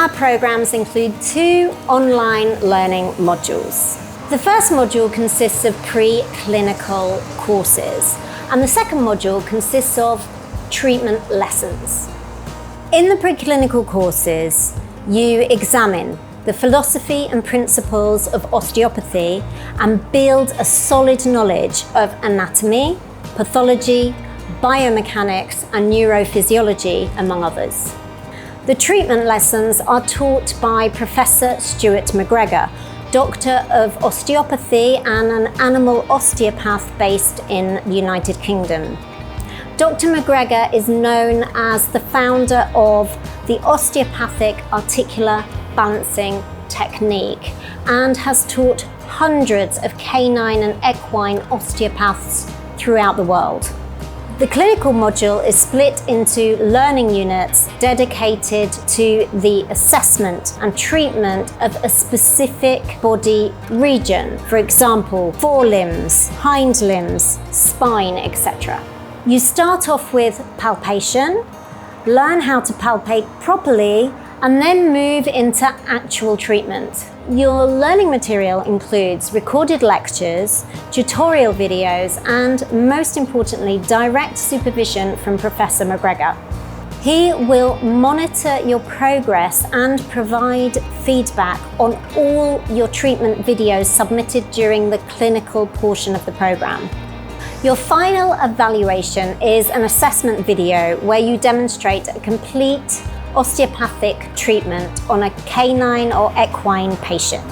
Our programs include 2 online learning modules. The first module consists of pre-clinical courses, and the second module consists of treatment lessons. In the preclinical courses, you examine the philosophy and principles of osteopathy and build a solid knowledge of anatomy, pathology, biomechanics, and neurophysiology, among others. The treatment lessons are taught by Professor Stuart McGregor, Doctor of Osteopathy and an animal osteopath based in the United Kingdom. Dr. McGregor is known as the founder of the osteopathic articular balancing technique and has taught hundreds of canine and equine osteopaths throughout the world. The clinical module is split into learning units dedicated to the assessment and treatment of a specific body region, for example, forelimbs, hind limbs, spine, etc. You start off with palpation, learn how to palpate properly, and then move into actual treatment. Your learning material includes recorded lectures, tutorial videos, and most importantly, direct supervision from Professor McGregor. He will monitor your progress and provide feedback on all your treatment videos submitted during the clinical portion of the program. Your final evaluation is an assessment video where you demonstrate a complete osteopathic treatment on a canine or equine patient.